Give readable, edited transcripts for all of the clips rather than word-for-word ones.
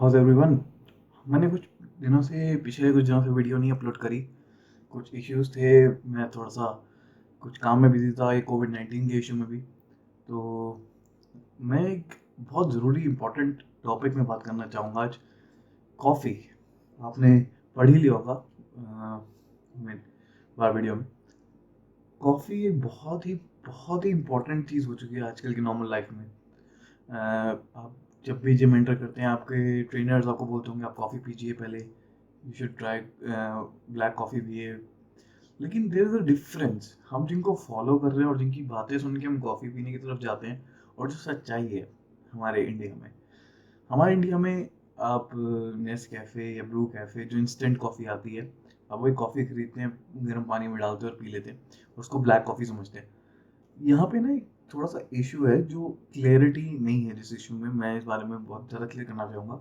House everyone. मैंने कुछ पिछले कुछ दिनों से वीडियो नहीं अपलोड करी। कुछ इश्यूज थे। मैं थोड़ा सा कुछ काम में बिजी था, ये कोविड-19 के इशू में भी। तो मैं एक बहुत ज़रूरी इम्पोर्टेंट टॉपिक में बात करना चाहूँगा आज। कॉफ़ी। आपने पढ़ ही लिया होगा में बार वीडियो में। कॉफ़ी एक बहुत ही इम्पोर्टेंट चीज़ हो चुकी है आजकल की नॉर्मल लाइफ में। आप जब भी जिम एंटर करते हैं, आपके ट्रेनर्स आपको बोलते होंगे आप कॉफ़ी पीजिए पहले, you should try black coffee पिए। लेकिन देयर इज़ अ डिफरेंस, हम जिनको फॉलो कर रहे हैं और जिनकी बातें सुन के हम कॉफ़ी पीने की तरफ जाते हैं, और जो सच्चाई है हमारे इंडिया में आप नेस्कैफ़े या ब्रू कैफ़े जो इंस्टेंट कॉफ़ी आती है, आप वही कॉफ़ी खरीदते हैं, गर्म पानी में डालते हैं और पी लेते हैं, उसको ब्लैक कॉफ़ी समझते हैं। यहाँ पे ना एक थोड़ा-सा इश्यू है, जो क्लैरिटी नहीं है जिस इश्यू में, मैं इस बारे में बहुत ज़्यादा क्लियर करना चाहूँगा।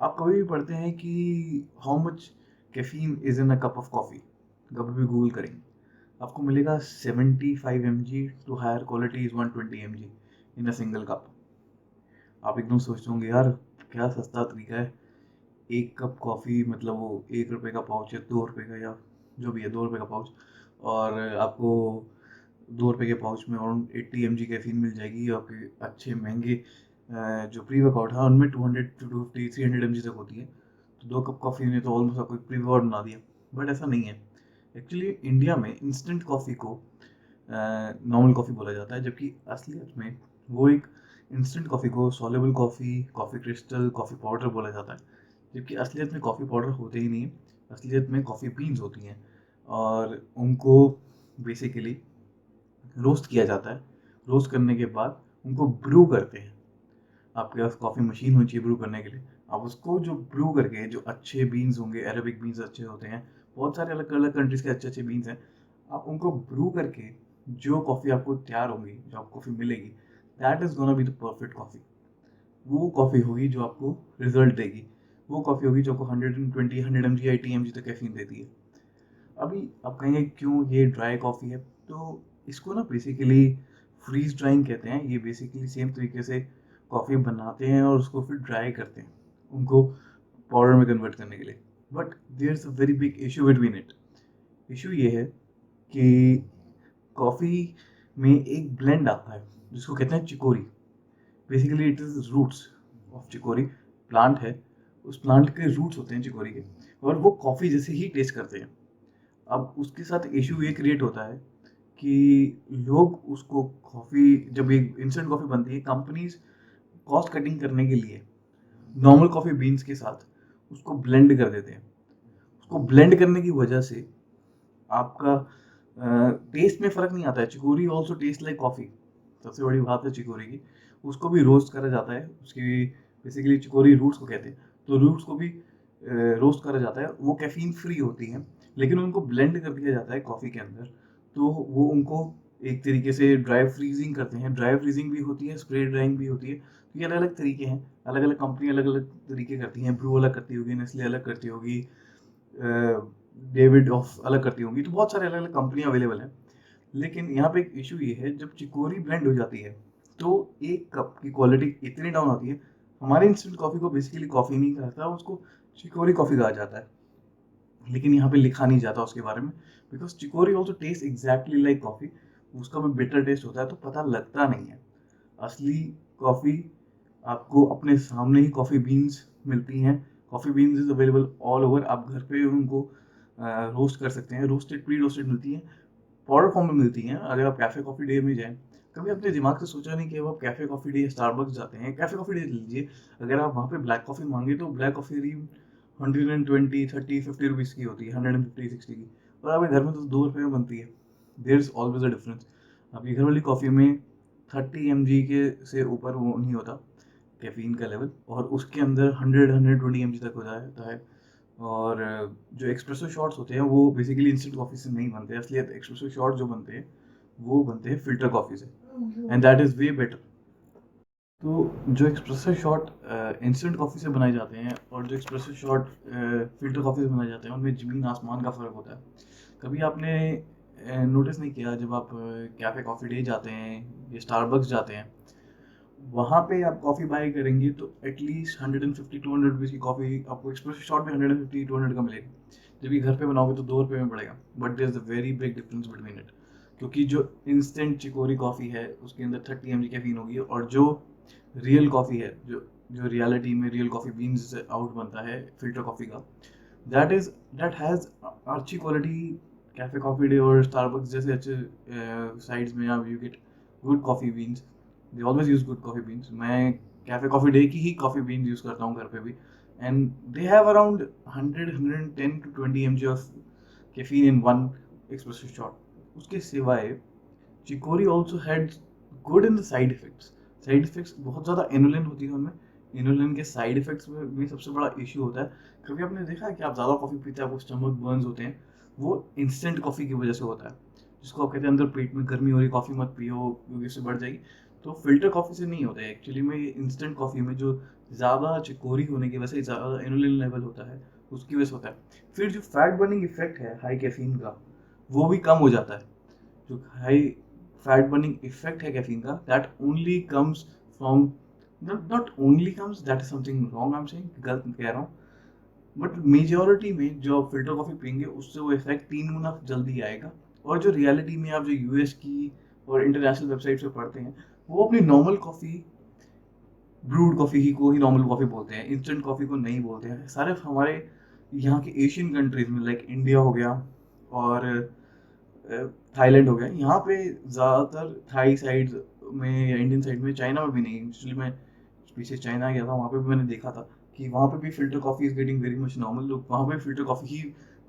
आप कभी भी पढ़ते हैं कि how much caffeine is in a cup of coffee, कभी भी गूगल करेंगे, आपको मिलेगा 75 mg to higher quality is 120 mg in a single cup. आप एकदम सोचते होंगे, यार क्या सस्ता तरीका है, 1 कप कॉफ़ी मतलब वो ₹1 का पाउच है, ₹2 का, या जो भी है ₹2 का पाउच, और आपको ₹2 के पाउच में अराउंड 80 mg कैफ़ीन मिल जाएगी। आपके अच्छे महँगे जो प्री वर्कआउट है उनमें 200 टू 250 300 mg तक होती है। तो 2 कप कॉफ़ी ने तो ऑलमोस्ट आपको एक प्री वर्कआउट बना दिया। बट ऐसा नहीं है। एक्चुअली इंडिया में इंस्टेंट कॉफ़ी को नॉर्मल कॉफ़ी बोला जाता है, जबकि असलियत में वो एक इंस्टेंट कॉफ़ी को soluble coffee, coffee crystal, coffee powder बोला जाता है। जबकि असलियत में कॉफ़ी पाउडर होते ही नहीं है, असलियत में कॉफ़ी बीन्स होती हैं, और उनको बेसिकली रोस्ट किया जाता है। रोस्ट करने के बाद उनको ब्रू करते हैं। आपके पास कॉफ़ी मशीन होनी चाहिए ब्रू करने के लिए। आप उसको जो ब्रू करके, जो अच्छे बीन्स होंगे, अरेबिक बीन्स अच्छे होते हैं, बहुत सारे अलग-अलग कंट्रीज़ के अच्छे-अच्छे बीन्स हैं। आप उनको ब्रू करके जो कॉफ़ी आपको तैयार होगी, जो आपको कॉफ़ी मिलेगी, that is gonna be the perfect coffee. वो कॉफ़ी होगी जो आपको रिज़ल्ट देगी। वो कॉफ़ी होगी जो आपको 120, 100 mg, 80 mg तक कैफ़ीन देती है। अभी आप कहेंगे क्यों ये ड्राई कॉफ़ी है? तो इसको ना बेसिकली फ्रीज़ ड्राइंग कहते हैं। ये बेसिकली सेम तरीके से कॉफ़ी बनाते हैं और उसको फिर ड्राई करते हैं, उनको पाउडर में कन्वर्ट करने के लिए। But there is a very big issue between it. Issue ये है कि कॉफ़ी में एक ब्लेंड आता है जिसको कहते हैं chicory. Basically it is roots of chicory, plant है। उस प्लांट के रूट्स होते हैं चिकोरी के, और वो कॉफ़ी जैसे ही टेस्ट करते हैं। अब उसके साथ इश्यू ये क्रिएट होता है कि लोग उसको कॉफ़ी, जब एक इंस्टेंट कॉफ़ी बनती है, कंपनीज कॉस्ट कटिंग करने के लिए नॉर्मल कॉफ़ी बीन्स के साथ उसको ब्लेंड कर देते हैं। उसको ब्लेंड करने की वजह से आपका टेस्ट में फ़र्क नहीं आता है। Chicory also taste like coffee. सबसे बड़ी बात है चिकोरी की, उसको भी रोस्ट करा जाता है। उसकी बेसिकली चिकोरी रूट्स को कहते हैं, तो रूट्स को भी रोस्ट करा जाता है। वो कैफ़ीन फ्री होती हैं, लेकिन उनको ब्लेंड कर दिया जाता है कॉफ़ी के अंदर, तो वो उनको एक तरीके से ड्राई फ्रीजिंग करते हैं। ड्राई फ्रीजिंग भी होती है, स्प्रे ड्राइंग भी होती है। तो ये अलग-अलग तरीके हैं, अलग-अलग कंपनी अलग-अलग तरीके करती हैं। ब्रू अलग करती होगी, नेस्ले अलग करती होगी, डेविड ऑफ अलग करती होंगी, तो बहुत सारे अलग-अलग कंपनियाँ अवेलेबल हैं। लेकिन यहाँ पे एक इश्यू ये है, जब चिकोरी ब्लेंड हो जाती है, तो एक कप की क्वालिटी इतनी डाउन होती है। हमारे इंस्टेंट कॉफ़ी को बेसिकली कॉफ़ी नहीं कहता, उसको चिकोरी कॉफ़ी कहा जाता है। लेकिन यहाँ पे लिखा नहीं जाता उसके बारे में, because chicory also taste exactly like coffee. उसका भी बिटर टेस्ट होता है, तो पता लगता नहीं है। असली कॉफ़ी आपको अपने सामने ही कॉफ़ी बीन्स मिलती हैं। Coffee beans is available all over. आप घर पे उनको रोस्ट कर सकते हैं। रोस्टेड, प्री रोस्टेड मिलती हैं, पाउडर फॉर्म में मिलती हैं। अगर आप कैफ़े कॉफ़ी डे में जाएँ, कभी अपने दिमाग से सोचा नहीं कि अब आप कैफ़े कॉफ़ी डे या स्टारबक्स जाते हैं, कैफ़े कॉफ़ी डे लीजिए, अगर आप वहाँ पे ब्लैक कॉफ़ी माँगे तो ब्लैक कॉफ़ी करीब 120, 30, 50 रुपीज़ की होती है, 150, 60 की, और आपके घर में तो ₹2 में बनती है। There is always a difference. आपकी घर वाली कॉफ़ी में 30 mg के से ऊपर वो नहीं होता कैफ़ीन का लेवल, और उसके अंदर 100-120 mg तक हो जाता है। और जो एस्प्रेसो शॉट्स होते हैं वो बेसिकली इंस्टेंट कॉफ़ी से नहीं बनते। असलियत एस्प्रेसो शॉट जो बनते हैं वो बनते हैं फ़िल्टर कॉफ़ी से, and that is way better. तो जो एस्प्रेसो शॉट इंस्टेंट कॉफ़ी से बनाए जाते हैं और जो एस्प्रेसो शॉट फ़िल्टर कॉफ़ी से बनाए जाते हैं, उनमें ज़मीन आसमान का फ़र्क होता है। कभी आपने नोटिस नहीं किया, जब आप कैफ़े कॉफ़ी डे जाते हैं या स्टारबक्स जाते हैं, वहाँ पे आप कॉफ़ी बाय करेंगे तो एटलीस्ट 150-200 रुपीज़ की कॉफ़ी आपको एक्सप्रेसो शॉट में 150-200 का मिलेगा, जबकि घर पे बनाओगे तो 2 रुपये में पड़ेगा। But there is a very big difference between it, क्योंकि जो इंस्टेंट चिकोरी कॉफ़ी है उसके अंदर 30 mg कैफीन होगी, और जो रियल कॉफ़ी है, जो जो रियलिटी में रियल कॉफ़ी बीन्स से आउट बनता है फ़िल्टर कॉफ़ी का, दैट इज़ दैट हैज़ अच्छी क्वालिटी। कैफ़े कॉफ़ी डे और स्टारबक्स जैसे अच्छे साइट्स में आप you get good coffee beans, they always use good coffee beans. मैं कैफ़े कॉफ़ी डे की ही कॉफ़ी बीन्स यूज़ करता हूँ घर पे भी, and they have around 110 to 20 mg of caffeine in one espresso shot। उसके सिवाय chicory also had good in the side effects. Side effects बहुत ज़्यादा इनुलिन होती है उनमें। इनुलिन के साइड इफेक्ट्स में भी सबसे बड़ा इशू होता है। कभी आपने देखा है कि आप ज़्यादा कॉफ़ी पीते हैं आपको स्टमक बर्न्स होते हैं, वो इंस्टेंट कॉफ़ी की वजह से होता है, जिसको आप कहते हैं अंदर पेट में गर्मी हो रही, कॉफ़ी मत पियो क्योंकि इससे बढ़ जाएगी। तो फिल्टर कॉफ़ी से नहीं होता है एक्चुअली में, ये इंस्टेंट कॉफ़ी में जो ज़्यादा चिकोरी होने की वजह से ज़्यादा इनुलिन लेवल होता है, उसकी वजह से होता है। फिर जो फैट बर्निंग इफेक्ट है हाई कैफीन का, वो भी कम हो जाता है। जो हाई फैट बर्निंग इफेक्ट है कैफीन का, that only comes from, not only comes, that is something wrong, I am saying, गलत कह रहा हूँ, बट मेजोरिटी में जो आप फिल्टर कॉफी पियेंगे उससे वो इफेक्ट 3 गुना जल्दी आएगा। और जो रियलिटी में आप जो यूएस की और इंटरनेशनल वेबसाइट पे पढ़ते हैं, वो अपनी नॉर्मल कॉफी, ब्रूड कॉफी ही को ही नॉर्मल कॉफी बोलते हैं, इंस्टेंट कॉफी को नहीं बोलते हैं। सारे हमारे यहाँ के एशियन कंट्रीज में, लाइक इंडिया हो गया और थाईलैंड हो गया, यहाँ पे ज़्यादातर थाई साइड में या इंडियन साइड में, चाइना में भी नहीं, एक्चुअली मैं पीछे चाइना गया था, वहाँ पे भी मैंने देखा था कि वहाँ पे भी filter coffee is getting very much normal. लोग वहाँ पे फ़िल्टर कॉफ़ी ही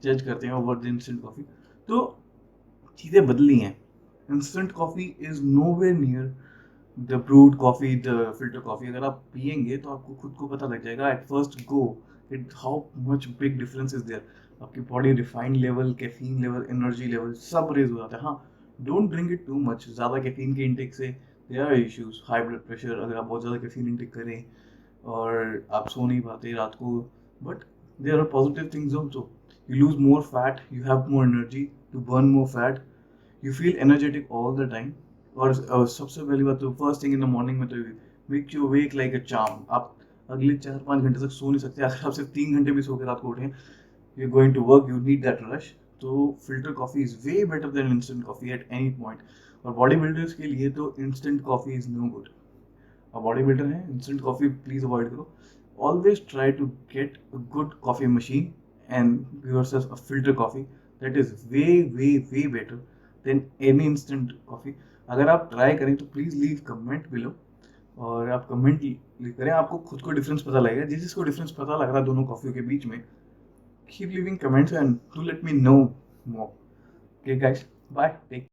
जज करते हैं ओवर द इंस्टेंट कॉफ़ी। तो चीज़ें बदली हैं। Instant coffee is nowhere near the brood coffee, the filter coffee. अगर आप पिएँगे तो आपको खुद को पता लग जाएगा at first go it how much big difference is there. आपकी body refine level, caffeine level, energy level सब रेज़ हो जाता है। हाँ, don't drink it too much. ज़्यादा कैफ़ीन के इंटेक से there are issues, high blood pressure अगर आप बहुत ज़्यादा कैफ़ीन इंटेक करें और आप सो नहीं पाते रात को। But there are positive things also. You lose more fat, you have more energy to burn more fat, you feel energetic all the time। और सबसे पहली बात तो first thing in the morning में तो make you wake like a charm. आप अगले 4-5 घंटे तक सो नहीं सकते। अगर आप सिर्फ 3 घंटे भी सो के रात को उठें, you going to work, you need that rush. तो filter coffee is way better than instant coffee at any point. और बॉडी बिल्डर्स के लिए तो instant coffee is no good. आप बॉडी बिल्डर हैं, इंस्टेंट कॉफ़ी प्लीज़ अवॉइड करो। Always try to get a good coffee machine and give yourself a filter coffee that is way better than any instant coffee। अगर आप try करें तो please leave comment below, और आप comment leave करें, आपको खुद को डिफरेंस पता लगेगा। जिस जिसको डिफरेंस पता लग रहा है दोनों कॉफ़ियों के बीच में, keep living comments and to let me know more. Okay guys, bye, take